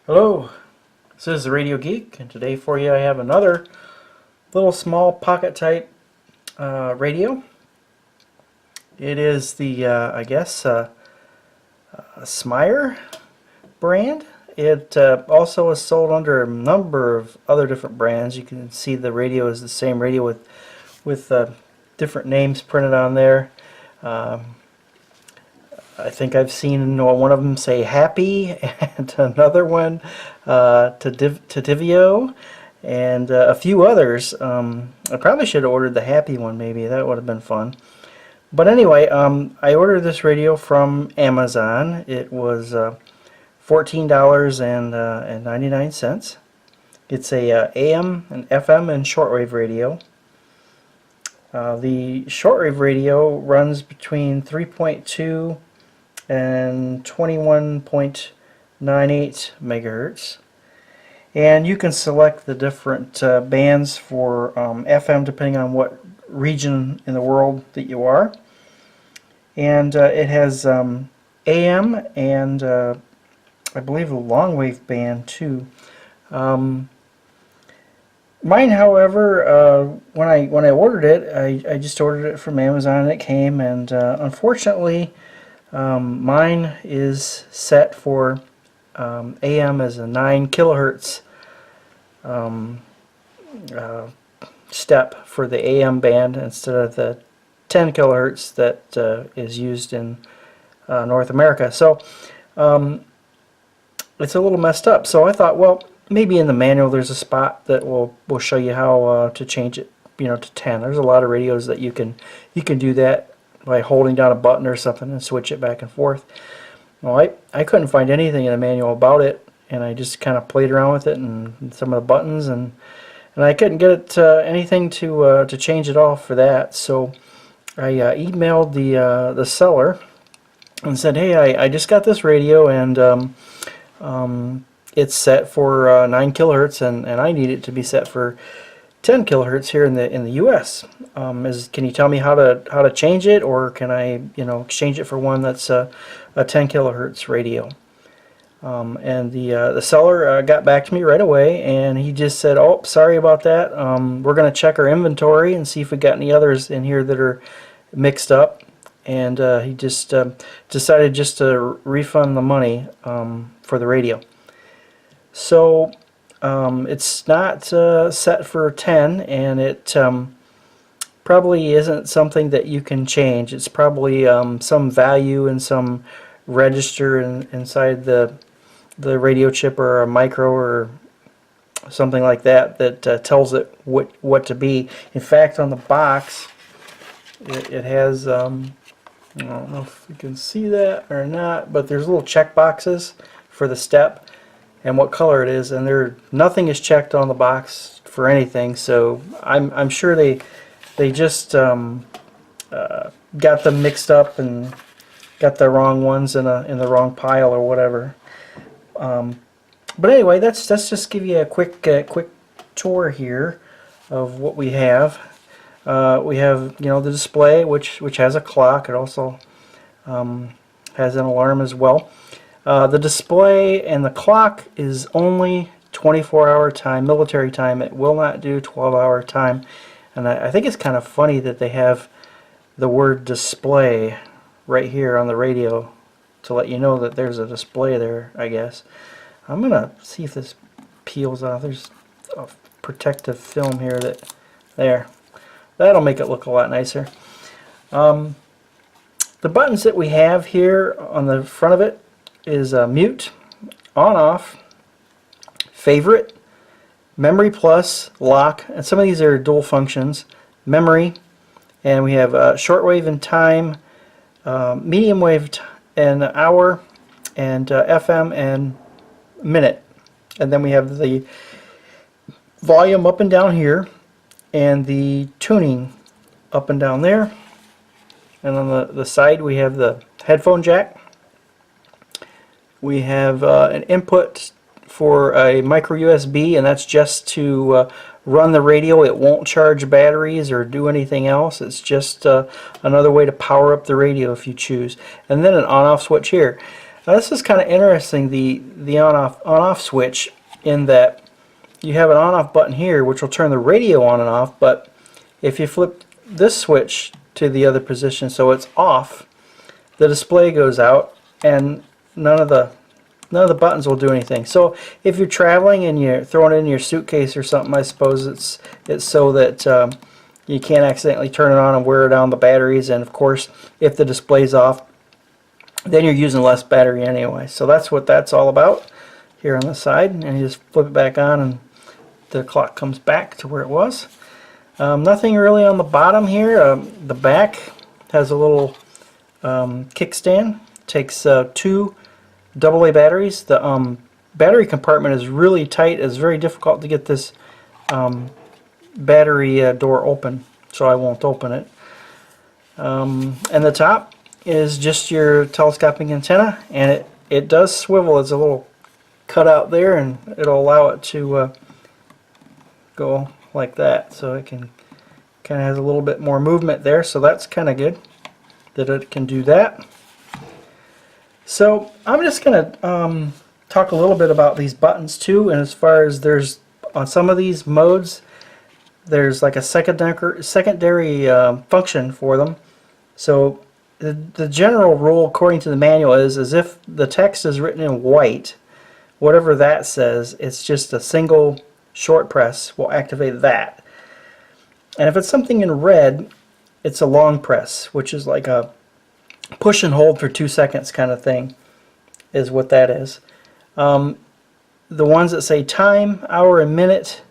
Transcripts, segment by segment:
Hello, this is the Radio Geek, and today for you I have another little small pocket type radio. It is the, I guess, Smire brand. It also is sold under a number of other different brands. You can see the radio is the same radio with different names printed on there. I think I've seen one of them say Happy, and another one Tivdio, and a few others. I probably should have ordered the Happy one, maybe. That would have been fun. But anyway, I ordered this radio from Amazon. It was $14.99. It's a AM and FM and shortwave radio. The shortwave radio runs between 3.2 and 21.98 megahertz, and you can select the different bands for FM depending on what region in the world that you are. And it has AM and I believe a long wave band too. Mine, however, when I ordered it, I just ordered it from Amazon and it came, and unfortunately mine is set for AM as a 9 kilohertz step for the AM band instead of the 10 kilohertz that is used in North America. So it's a little messed up. So I thought, well, maybe in the manual there's a spot that will show you how to change it, to 10. There's a lot of radios that you can do that by holding down a button or something and switch it back and forth. Well, I couldn't find anything in the manual about it, and I just kind of played around with it and some of the buttons, and I couldn't get it anything to change it off for that. So I emailed the seller and said, hey, I just got this radio, and it's set for 9 kilohertz, and I need it to be set for 10 kilohertz here in the U.S. Can you tell me how to change it, or can I exchange it for one that's a 10 kilohertz radio? And the seller got back to me right away, and he just said, oh, sorry about that. We're going to check our inventory and see if we got any others in here that are mixed up. And he just decided just to refund the money for the radio. So it's not set for 10, and it probably isn't something that you can change. It's probably some value in some register inside the radio chip, or a micro or something like that tells it what to be. In fact, on the box it has I don't know if you can see that or not, but there's little check boxes for the step and what color it is, and nothing is checked on the box for anything. So I'm sure they just got them mixed up and got the wrong ones in the wrong pile or whatever. But anyway, let's just give you a quick tour here of what we have. We have the display, which has a clock. It also has an alarm as well. The display and the clock is only 24-hour time, military time. It will not do 12-hour time. And I think it's kind of funny that they have the word display right here on the radio to let you know that there's a display there, I guess. I'm going to see if this peels off. There's a protective film here there. That'll make it look a lot nicer. The buttons that we have here on the front of it is mute, on off, favorite, memory plus, lock, and some of these are dual functions, memory, and we have shortwave and time, medium wave and hour, and FM and minute. And then we have the volume up and down here, and the tuning up and down there. And on the side we have the headphone jack. We have an input for a micro USB, and that's just to run the radio. It won't charge batteries or do anything else. It's just another way to power up the radio if you choose. And then an on-off switch here. Now this is kind of interesting, the on-off switch, in that you have an on-off button here which will turn the radio on and off, but if you flip this switch to the other position so it's off, the display goes out and none of the buttons will do anything. So if you're traveling and you're throwing it in your suitcase or something, I suppose it's so that you can't accidentally turn it on and wear down the batteries, and of course if the display's off then you're using less battery anyway. So that's what that's all about here on the side, and you just flip it back on and the clock comes back to where it was. Nothing really on the bottom here. The back has a little kickstand. Takes 2 AA batteries. The battery compartment is really tight. It's very difficult to get this battery door open, so I won't open it. And the top is just your telescoping antenna, and it does swivel. There's a little cutout there, and it'll allow it to go like that, so it can kind of has a little bit more movement there, so that's kind of good that it can do that. So I'm just going to talk a little bit about these buttons too, and as far as there's on some of these modes there's like a secondary function for them. So the general rule according to the manual is if the text is written in white, whatever that says, it's just a single short press will activate that. And if it's something in red, it's a long press, which is like a push and hold for 2 seconds kind of thing, is what that is. The ones that say time, hour, and minute,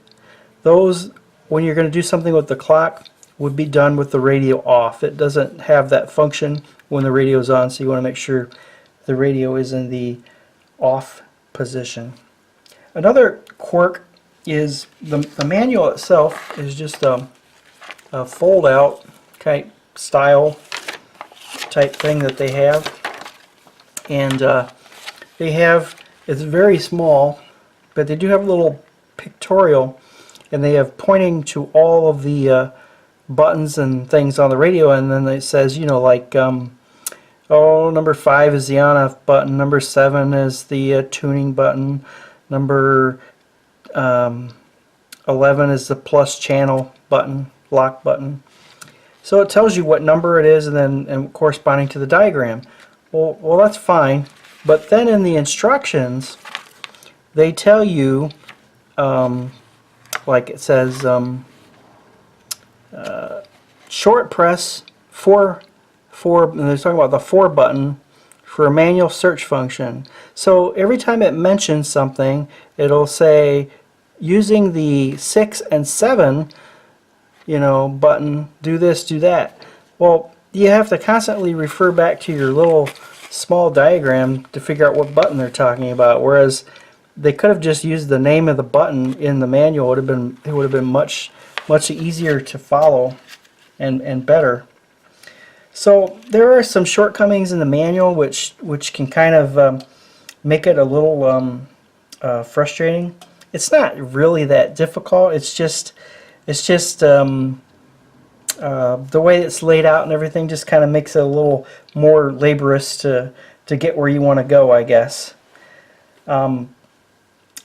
those, when you're going to do something with the clock, would be done with the radio off. It doesn't have that function when the radio is on, so you want to make sure the radio is in the off position. Another quirk is the manual itself is just a fold out type style type thing that they have, and it's very small, but they do have a little pictorial, and they have pointing to all of the buttons and things on the radio, and then it says, you know, like oh, number 5 is the on-off button, number 7 is the tuning button, number 11 is the plus channel button, lock button. So it tells you what number it is, and then corresponding to the diagram. Well, that's fine, but then in the instructions they tell you, like it says, short press 4, and they're talking about the 4 button for a manual search function. So every time it mentions something, it'll say using the 6 and 7, you know, button, do this, do that. Well, you have to constantly refer back to your little small diagram to figure out what button they're talking about, whereas they could have just used the name of the button in the manual. It would have been much easier to follow and better. So there are some shortcomings in the manual which can kind of make it a little frustrating. It's not really that difficult. It's just the way it's laid out and everything just kind of makes it a little more laborious to get where you want to go, I guess.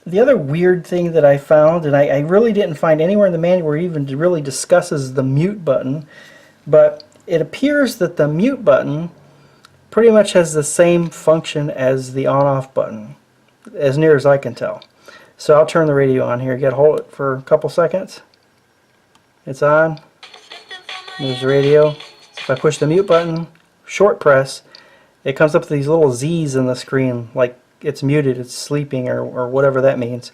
The other weird thing that I found, and I really didn't find anywhere in the manual where it even really discusses the mute button, but it appears that the mute button pretty much has the same function as the on-off button, as near as I can tell. So I'll turn the radio on here. You gotta hold it for a couple seconds. It's on. There's the radio. If I push the mute button, short press, it comes up with these little Z's in the screen, like it's muted, it's sleeping, or whatever that means.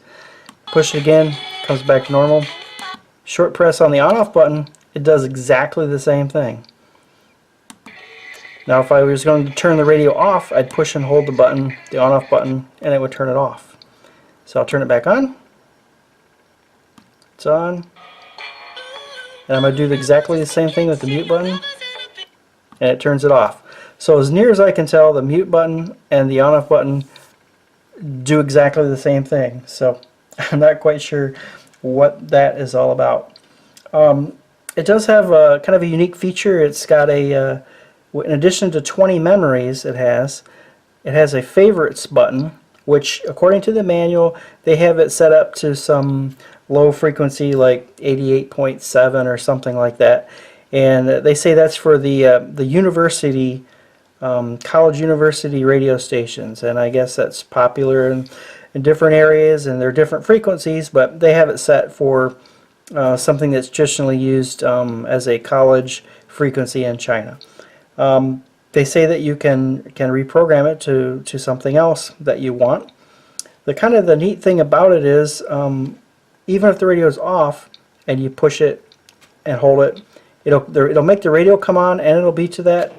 Push it again, comes back to normal. Short press on the on-off button, it does exactly the same thing. Now if I was going to turn the radio off, I'd push and hold the button, the on-off button, and it would turn it off. So I'll turn it back on. It's on. And I'm going to do exactly the same thing with the mute button, and it turns it off. So as near as I can tell, the mute button and the on-off button do exactly the same thing. So I'm not quite sure what that is all about. It does have a kind of a unique feature. It's got a, in addition to 20 memories it has, it has a favorites button, which according to the manual they have it set up to some low frequency like 88.7 or something like that, and they say that's for the university, college university radio stations, and I guess that's popular in different areas and they're different frequencies, but they have it set for something that's traditionally used as a college frequency in China. They say that you can reprogram it to something else that you want. The neat thing about it is, even if the radio is off and you push it and hold it, it'll make the radio come on and it'll be to that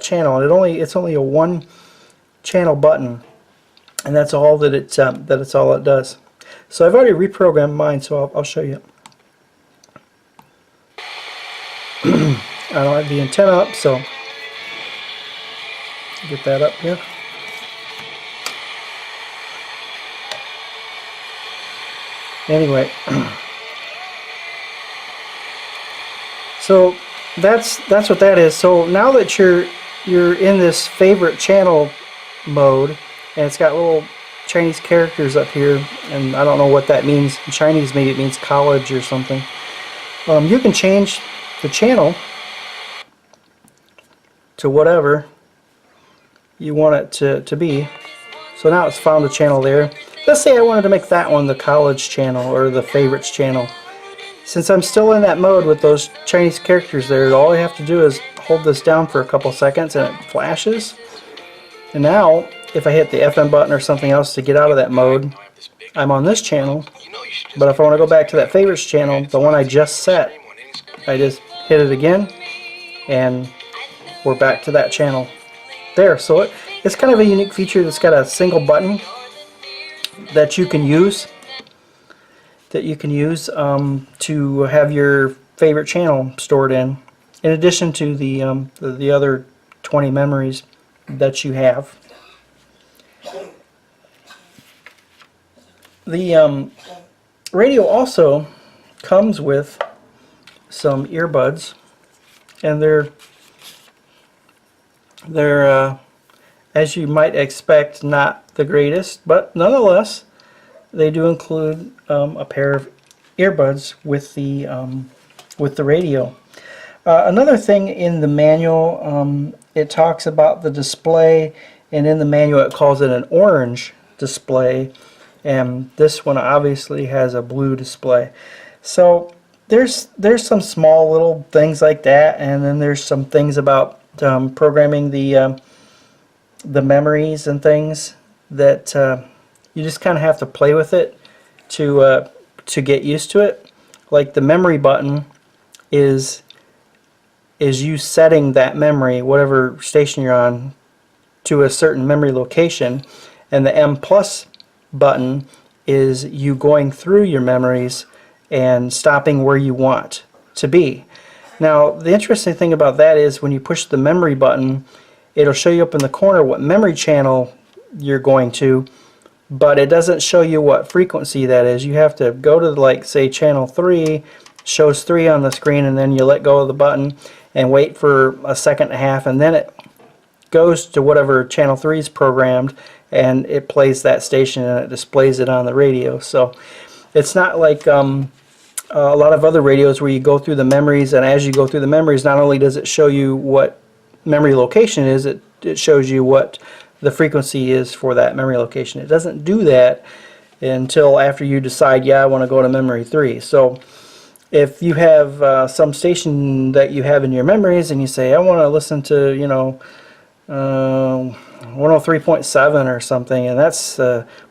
channel. And it's only a one channel button, and that's all that it's all it does. So I've already reprogrammed mine, so I'll show you. I don't have the antenna up, so get that up here. Anyway, so that's what that is. So now that you're in this favorite channel mode, and it's got little Chinese characters up here, and I don't know what that means. In Chinese, maybe it means college or something. You can change the channel to whatever you want it to be. So now it's found a channel there. Let's say I wanted to make that one the college channel or the favorites channel. Since I'm still in that mode with those Chinese characters there, all I have to do is hold this down for a couple seconds and it flashes. And now, if I hit the FM button or something else to get out of that mode, I'm on this channel. But if I want to go back to that favorites channel, the one I just set, I just hit it again and we're back to that channel there. So it's kind of a unique feature that's got a single button that you can use to have your favorite channel stored in addition to the other 20 memories that you have. The radio also comes with some earbuds, and they're as you might expect, not the greatest, but nonetheless they do include a pair of earbuds with the radio. Another thing in the manual, it talks about the display, and in the manual it calls it an orange display, and this one obviously has a blue display. So there's some small little things like that, and then there's some things about programming the memories and things that you just kind of have to play with it to get used to it. Like the memory button is you setting that memory, whatever station you're on, to a certain memory location, and the M plus button is you going through your memories and stopping where you want to be. Now the interesting thing about that is when you push the memory button, it'll show you up in the corner what memory channel you're going to, but it doesn't show you what frequency that is. You have to go to, like, say channel 3, shows 3 on the screen, and then you let go of the button and wait for a second and a half, and then it goes to whatever channel 3 is programmed and it plays that station and it displays it on the radio. So it's not like a lot of other radios where you go through the memories, and as you go through the memories, not only does it show you what memory location is, it shows you what the frequency is for that memory location. It doesn't do that until after you decide, yeah, I want to go to memory 3. So if you have some station that you have in your memories and you say, I want to listen to 103.7 or something, and that's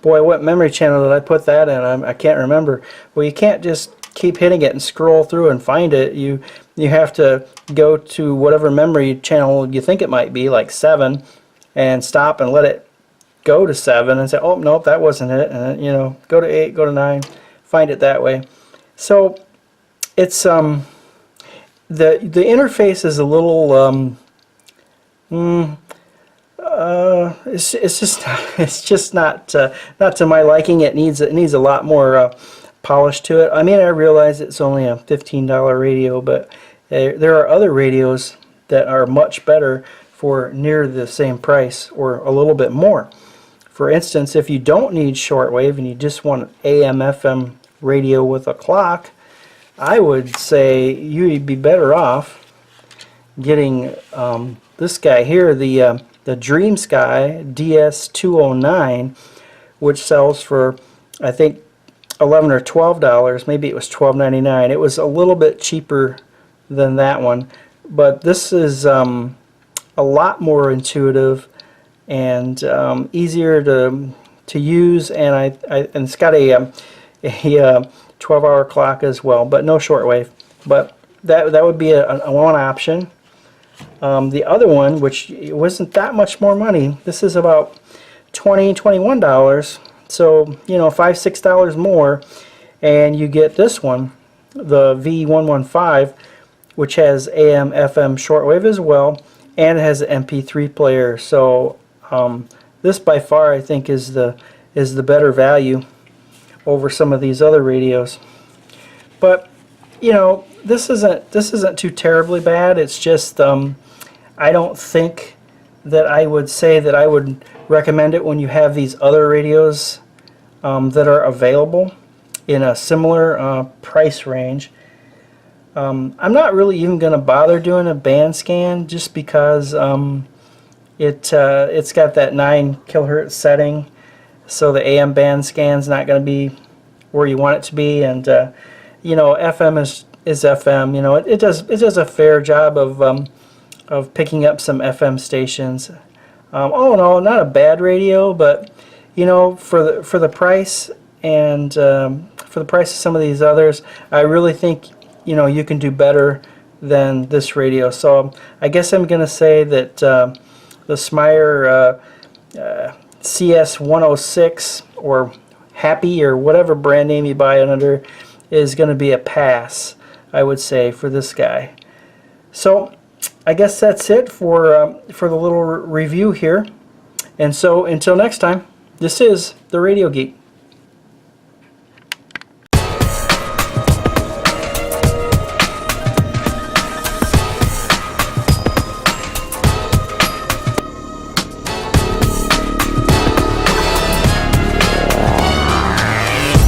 boy, what memory channel did I put that in? I can't remember. Well, you can't just keep hitting it and scroll through and find it. You have to go to whatever memory channel you think it might be, like 7, and stop and let it go to 7 and say, oh nope, that wasn't it, and then, go to 8, go to 9, find it that way. So it's the interface is a little it's just not to my liking. It needs a lot more polish to it. I mean, I realize it's only a $15 radio, but there are other radios that are much better for near the same price or a little bit more. For instance, if you don't need shortwave and you just want AM FM radio with a clock, I would say you'd be better off getting this guy here, the Dream Sky DS209, which sells for, I think, $11 or $12. Maybe it was $12.99. It was a little bit cheaper than that one, but this is a lot more intuitive and easier to use, and and it's got a 12-hour clock as well, but no shortwave. But that would be a one option. The other one, which wasn't that much more money, this is about $21, so you know, $5-6 more, and you get this one, the V115, which has AM FM shortwave as well, and it has an MP3 player. So this by far, I think, is the better value over some of these other radios. But you know, this isn't too terribly bad. It's just I don't think that I would say that I would recommend it when you have these other radios that are available in a similar price range. I'm not really even going to bother doing a band scan, just because it's got that 9 kilohertz setting, so the AM band scan's not going to be where you want it to be, and you know, FM is FM. You know, it does a fair job of picking up some FM stations. All in all, not a bad radio, but you know, for the price and for the price of some of these others, I really think, you know, you can do better than this radio. So I guess I'm going to say that the Smire CS106 or Happy or whatever brand name you buy it under is going to be a pass, I would say, for this guy. So I guess that's it for the little review here. And so until next time, this is the Radio Geek.